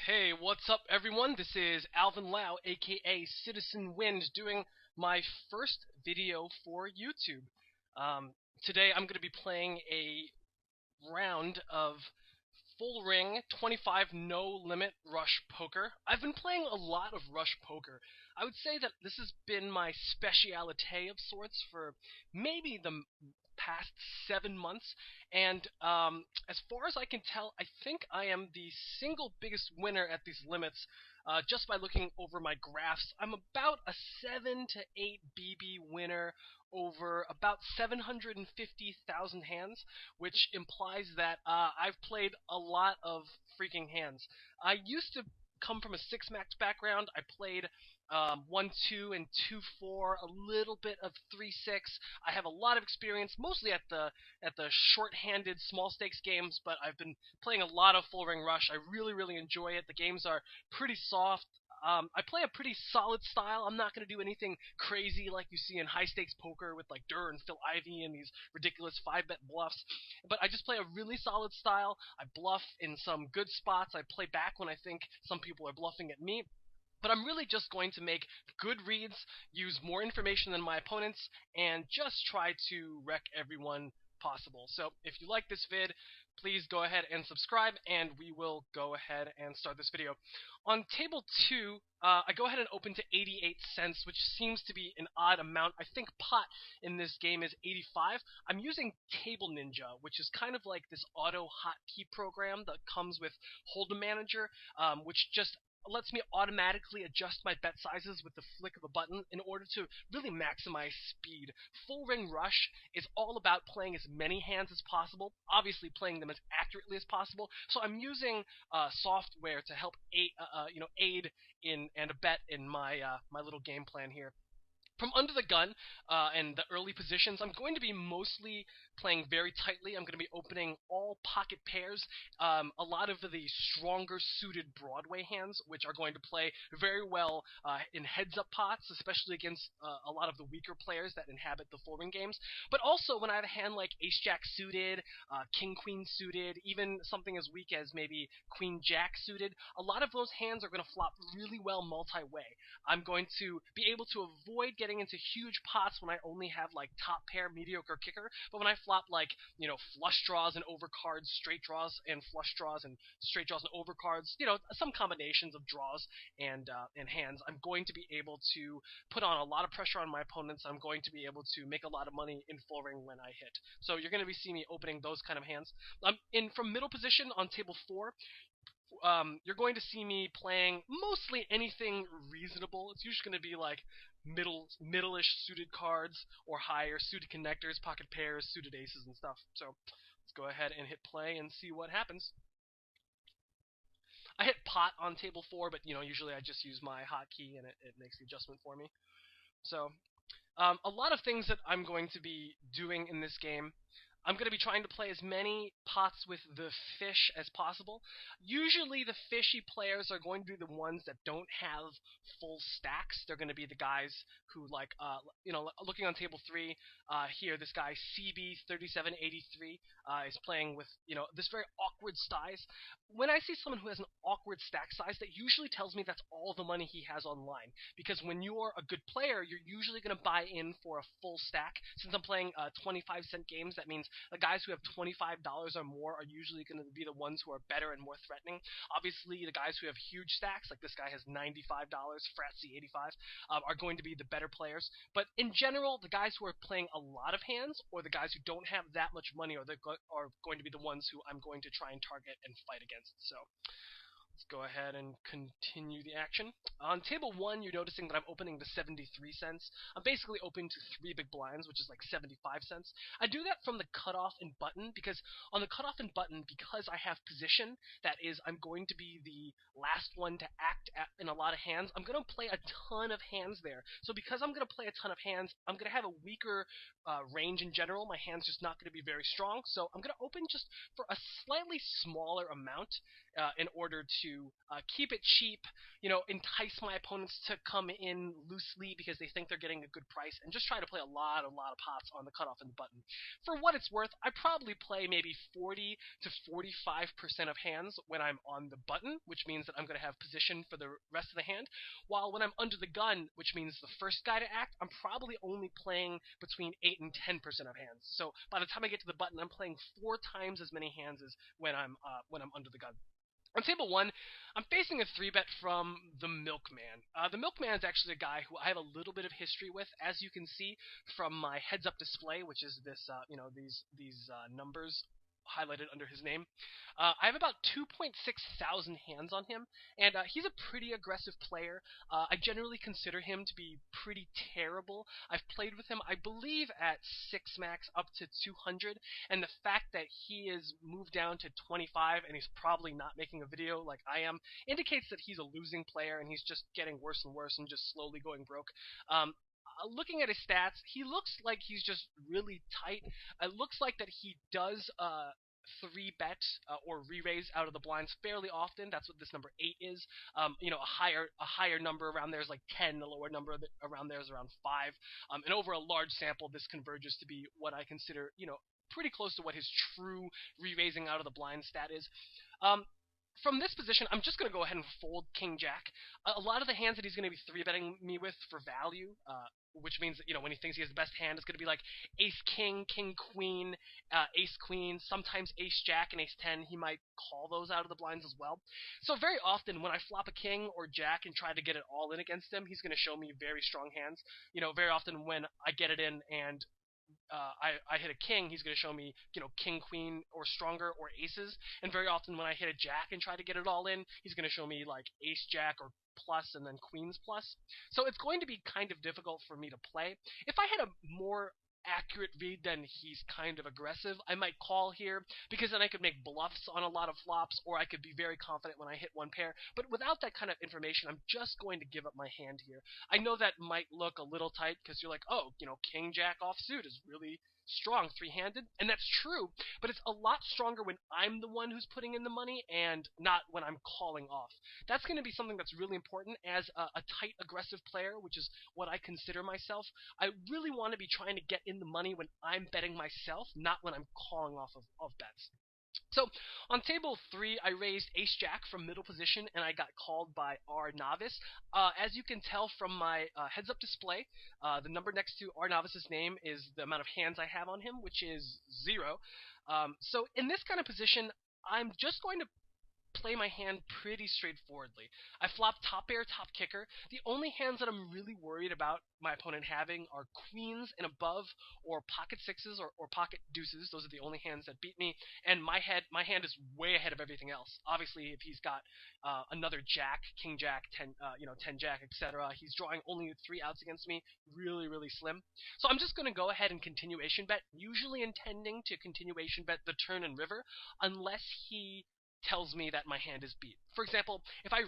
Hey, what's up, everyone? This is Alvin Lau, aka Citizenwind, doing my first video for YouTube. Today, I'm going to be playing a round of full ring 25 no limit rush poker. I've been playing a lot of rush poker. I would say that this has been my specialite of sorts for maybe the past 7 months, and as far as I can tell, I think I am the single biggest winner at these limits. Just by looking over my graphs, I'm about a 7 to 8 BB winner over about 750,000 hands, which implies that I've played a lot of freaking hands. I used to come from a six max background. I played 1-2 and 2-4, a little bit of 3-6. I have a lot of experience, mostly at the short-handed small stakes games, but I've been playing a lot of Full Ring Rush. I really enjoy it. The games are pretty soft. I play a pretty solid style. I'm not going to do anything crazy like you see in high stakes poker with like Durr and Phil Ivey and these ridiculous 5-bet bluffs. But I just play a really solid style. I bluff in some good spots. I play back when I think some people are bluffing at me. But I'm really just going to make good reads, use more information than my opponents, and just try to wreck everyone possible. So if you like this vid, please go ahead and subscribe, and we will go ahead and start this video. On table 2, I go ahead and open to 88 cents, which seems to be an odd amount. I think pot in this game is 85. I'm using Table Ninja, which is kind of like this auto hotkey program that comes with Hold'em Manager, which just lets me automatically adjust my bet sizes with the flick of a button in order to really maximize speed. Full Ring Rush is all about playing as many hands as possible, obviously playing them as accurately as possible. So I'm using software to help aid in and abet in my my little game plan here. From under the gun and the early positions, I'm going to be mostly playing very tightly. I'm going to be opening all pocket pairs, a lot of the stronger suited Broadway hands, which are going to play very well in heads-up pots, especially against a lot of the weaker players that inhabit the full ring games. But also when I have a hand like Ace-Jack suited, King-Queen suited, even something as weak as maybe Queen-Jack suited, a lot of those hands are going to flop really well multi-way. I'm going to be able to avoid getting into huge pots when I only have like top pair, mediocre kicker, but when I flop like, flush draws and overcards, straight draws and flush draws and straight draws and overcards, some combinations of draws and hands, I'm going to be able to put on a lot of pressure on my opponents. I'm going to be able to make a lot of money in full ring when I hit. So you're going to be seeing me opening those kind of hands. From middle position on table 4, you're going to see me playing mostly anything reasonable. It's usually going to be like middle-ish suited cards or higher suited connectors, pocket pairs, suited aces and stuff. So let's go ahead and hit play and see what happens. I hit pot on table 4, but usually I just use my hotkey and it makes the adjustment for me. So a lot of things that I'm going to be doing in this game. I'm going to be trying to play as many pots with the fish as possible. Usually the fishy players are going to be the ones that don't have full stacks. They're going to be the guys who, like, looking on table 3 here, this guy CB3783 is playing with, this very awkward size. When I see someone who has an awkward stack size, that usually tells me that's all the money he has online. Because when you're a good player, you're usually going to buy in for a full stack. Since I'm playing 25-cent games, that means the guys who have $25 or more are usually going to be the ones who are better and more threatening. Obviously, the guys who have huge stacks, like this guy has $95, Fratsy 85, are going to be the better players. But in general, the guys who are playing a lot of hands, or the guys who don't have that much money, are going to be the ones who I'm going to try and target and fight against. So let's go ahead and continue the action. On table 1, you're noticing that I'm opening to 73 cents. I'm basically open to 3 big blinds, which is like 75 cents. I do that from the cutoff and button, because on the cutoff and button, because I have position, that is, I'm going to be the last one to act in a lot of hands, I'm going to play a ton of hands there. So because I'm going to play a ton of hands, I'm going to have a weaker range in general. My hand's just not going to be very strong, so I'm going to open just for a slightly smaller amount in order to keep it cheap, entice my opponents to come in loosely because they think they're getting a good price, and just try to play a lot of pots on the cutoff and the button. For what it's worth, I probably play maybe 40 to 45% of hands when I'm on the button, which means that I'm going to have position for the rest of the hand, while when I'm under the gun, which means the first guy to act, I'm probably only playing between 8 and 10% of hands. So by the time I get to the button, I'm playing 4 times as many hands as when I'm under the gun. On table 1, I'm facing a 3-bet from the Milkman. The Milkman is actually a guy who I have a little bit of history with, as you can see from my heads-up display, which is this, these numbers highlighted under his name. I have about 2.6 thousand hands on him, and he's a pretty aggressive player. I generally consider him to be pretty terrible. I've played with him, I believe, at 6 max up to 200, and the fact that he is moved down to 25 and he's probably not making a video like I am indicates that he's a losing player and he's just getting worse and worse and just slowly going broke. Looking at his stats, he looks like he's just really tight. It looks like that he does 3-bet or re-raise out of the blinds fairly often. That's what this number 8 is. A higher number around there is like 10. The lower number around there is around 5. And over a large sample, this converges to be what I consider, pretty close to what his true re-raising out of the blind stat is. From this position, I'm just going to go ahead and fold King-Jack. A lot of the hands that he's going to be 3-betting me with for value, which means that, when he thinks he has the best hand, it's going to be like Ace-King, King-Queen, Ace-Queen, sometimes Ace-Jack and Ace-10. He might call those out of the blinds as well. So very often, when I flop a King or Jack and try to get it all in against him, he's going to show me very strong hands. Very often when I get it in and I hit a king, he's going to show me, king, queen, or stronger, or aces. And very often when I hit a jack and try to get it all in, he's going to show me, like, ace, jack, or plus, and then queens plus. So it's going to be kind of difficult for me to play. If I had a more accurate read, then he's kind of aggressive, I might call here, because then I could make bluffs on a lot of flops, or I could be very confident when I hit one pair. But without that kind of information, I'm just going to give up my hand here. I know that might look a little tight, because you're like, oh, king jack offsuit is really strong three-handed, and that's true, but it's a lot stronger when I'm the one who's putting in the money and not when I'm calling off. That's going to be something that's really important as a tight, aggressive player, which is what I consider myself. I really want to be trying to get in the money when I'm betting myself, not when I'm calling off of bets. So, on table 3, I raised ace-jack from middle position, and I got called by R Novice. As you can tell from my heads-up display, the number next to R Novice's name is the amount of hands I have on him, which is 0. So, in this kind of position, I'm just going to play my hand pretty straightforwardly. I flop top pair, top kicker. The only hands that I'm really worried about my opponent having are queens and above, or pocket sixes, or pocket deuces. Those are the only hands that beat me, and my hand is way ahead of everything else. Obviously, if he's got another jack, king jack, 10 jack, etc., he's drawing only 3 outs against me, really, really slim. So I'm just going to go ahead and continuation bet, usually intending to continuation bet the turn and river, unless he tells me that my hand is beat. For example, if I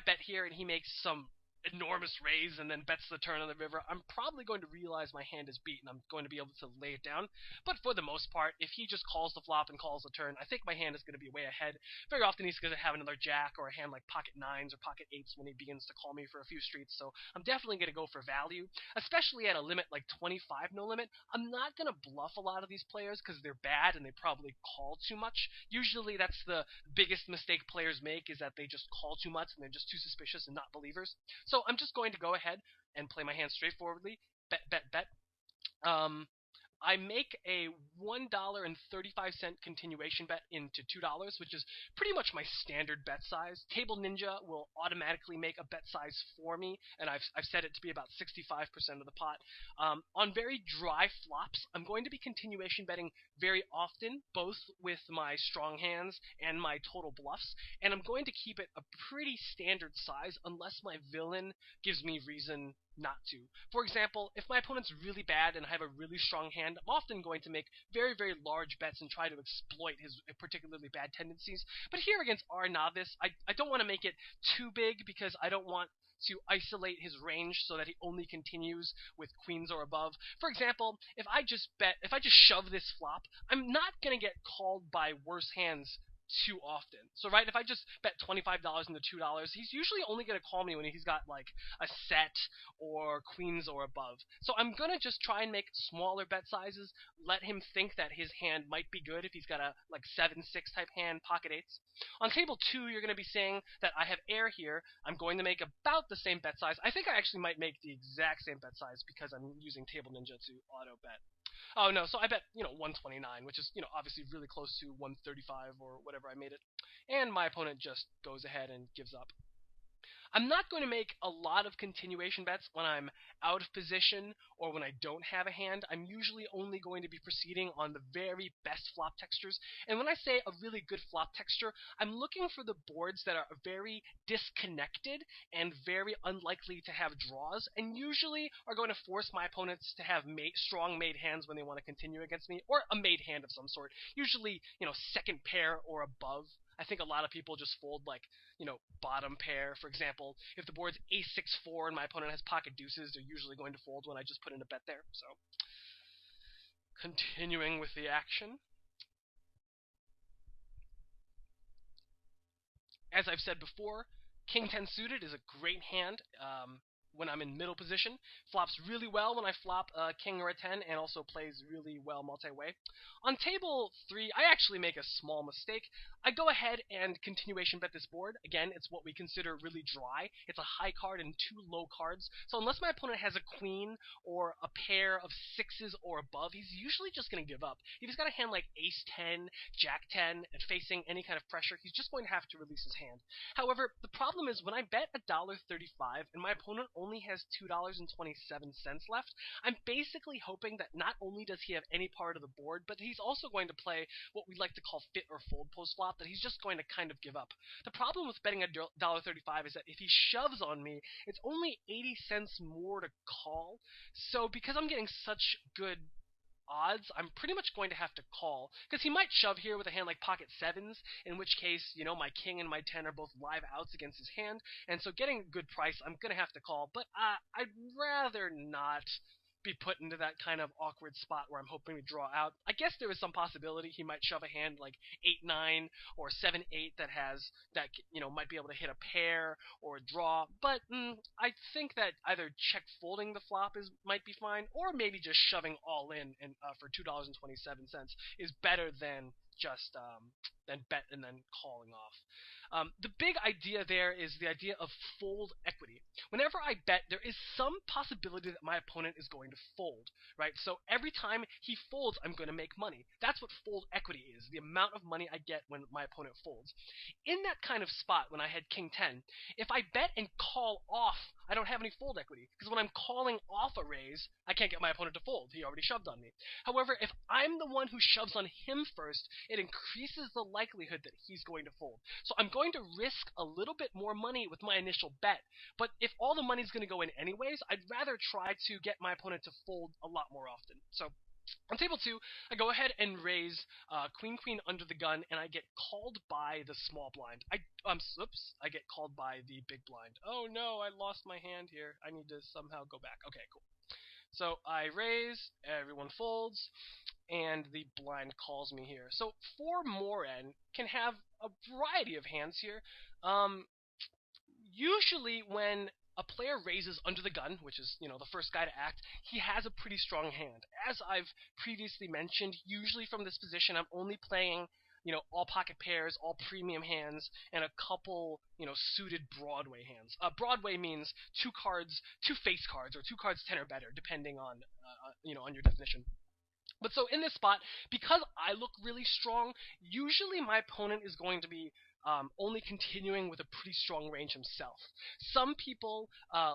bet here and he makes some enormous raise and then bets the turn on the river, I'm probably going to realize my hand is beat and I'm going to be able to lay it down. But for the most part, if he just calls the flop and calls the turn, I think my hand is going to be way ahead. Very often he's going to have another jack or a hand like pocket 9s or pocket 8s when he begins to call me for a few streets, so I'm definitely going to go for value, especially at a limit like 25 no limit. I'm not going to bluff a lot of these players because they're bad and they probably call too much. Usually that's the biggest mistake players make, is that they just call too much and they're just too suspicious and not believers. So I'm just going to go ahead and play my hand straightforwardly. Bet, bet, bet. I make a $1.35 continuation bet into $2, which is pretty much my standard bet size. Table Ninja will automatically make a bet size for me, and I've set it to be about 65% of the pot. On very dry flops, I'm going to be continuation betting very often, both with my strong hands and my total bluffs, and I'm going to keep it a pretty standard size unless my villain gives me reason not to. For example, if my opponent's really bad and I have a really strong hand, I'm often going to make very, very large bets and try to exploit his particularly bad tendencies. But here against our novice, I don't want to make it too big because I don't want to isolate his range so that he only continues with queens or above. For example, if I just shove this flop, I'm not going to get called by worse hands too often. So right, if I just bet $25 into $2, he's usually only going to call me when he's got like a set or queens or above. So I'm going to just try and make smaller bet sizes, let him think that his hand might be good if he's got a like 7-6 type hand, pocket eights. On table 2, you're going to be seeing that I have air here. I'm going to make about the same bet size. I think I actually might make the exact same bet size because I'm using Table Ninja to auto bet. Oh no, so I bet, 129, which is, obviously really close to 135 or whatever I made it. And my opponent just goes ahead and gives up. I'm not going to make a lot of continuation bets when I'm out of position or when I don't have a hand. I'm usually only going to be proceeding on the very best flop textures. And when I say a really good flop texture, I'm looking for the boards that are very disconnected and very unlikely to have draws, and usually are going to force my opponents to have strong made hands when they want to continue against me, or a made hand of some sort. Usually, second pair or above. I think a lot of people just fold like, bottom pair. For example, if the board's ace-6-4 and my opponent has pocket deuces, they're usually going to fold when I just put in a bet there. So, continuing with the action. As I've said before, King 10 suited is a great hand. When I'm in middle position, flops really well when I flop a king or a 10, and also plays really well multi-way. On table 3, I actually make a small mistake. I go ahead and continuation bet this board. Again, it's what we consider really dry. It's a high card and 2 low cards, so unless my opponent has a queen or a pair of 6s or above, he's usually just going to give up. If he's got a hand like ace 10, jack 10, and facing any kind of pressure, he's just going to have to release his hand. However, the problem is when I bet $1.35 and my opponent only has $2.27 left, I'm basically hoping that not only does he have any part of the board, but he's also going to play what we like to call fit or fold post-flop, that he's just going to kind of give up. The problem with betting $1.35 is that if he shoves on me, it's only 80 cents more to call. So because I'm getting such good odds, I'm pretty much going to have to call, because he might shove here with a hand like pocket 7s, in which case, my king and my 10 are both live outs against his hand, and so getting a good price, I'm going to have to call, but I'd rather not be put into that kind of awkward spot where I'm hoping to draw out. I guess there is some possibility he might shove a hand like 8-9 or 7-8 that might be able to hit a pair or a draw, but I think that either check folding the flop might be fine, or maybe just shoving all in and for $2.27 is better than just then bet and then calling off. The big idea there is the idea of fold equity. Whenever I bet, there is some possibility that my opponent is going to fold, right? So every time he folds, I'm going to make money. That's what fold equity is, the amount of money I get when my opponent folds. In that kind of spot, when I had king 10, if I bet and call off, I don't have any fold equity, because when I'm calling off a raise, I can't get my opponent to fold. He already shoved on me. However, if I'm the one who shoves on him first, it increases the likelihood that he's going to fold. So I'm going to risk a little bit more money with my initial bet, but if all the money's going to go in anyways, I'd rather try to get my opponent to fold a lot more often. So on table 2, I go ahead and raise queen under the gun, and I get called by the small blind. I get called by the big blind. Oh no, I lost my hand here. I need to somehow go back. Okay, cool. So I raise, everyone folds, and the blind calls me here. So 4 more N can have a variety of hands here. Usually when a player raises under the gun, which is, the first guy to act, he has a pretty strong hand. As I've previously mentioned, usually from this position, I'm only playing, all pocket pairs, all premium hands, and a couple, suited Broadway hands. Broadway means 2 face cards, or 2 cards 10 or better, depending on, on your definition. But so in this spot, because I look really strong, usually my opponent is going to be only continuing with a pretty strong range himself. Some people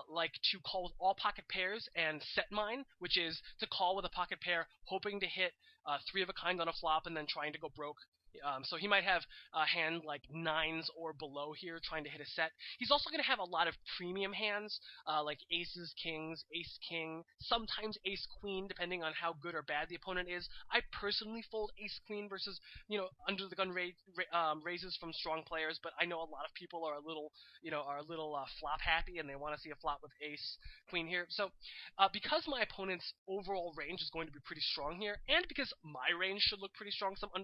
like to call with all pocket pairs and set mine, which is to call with a pocket pair, hoping to hit three of a kind on a flop and then trying to go broke. So he might have a hand like nines or below here trying to hit a set. He's also going to have a lot of premium hands like aces, kings, ace king, sometimes ace queen depending on how good or bad the opponent is. I personally fold ace queen versus under the gun raises from strong players, but I know a lot of people are a little flop happy and they want to see a flop with ace queen here. So because my opponent's overall range is going to be pretty strong here, and because my range should look pretty strong some under the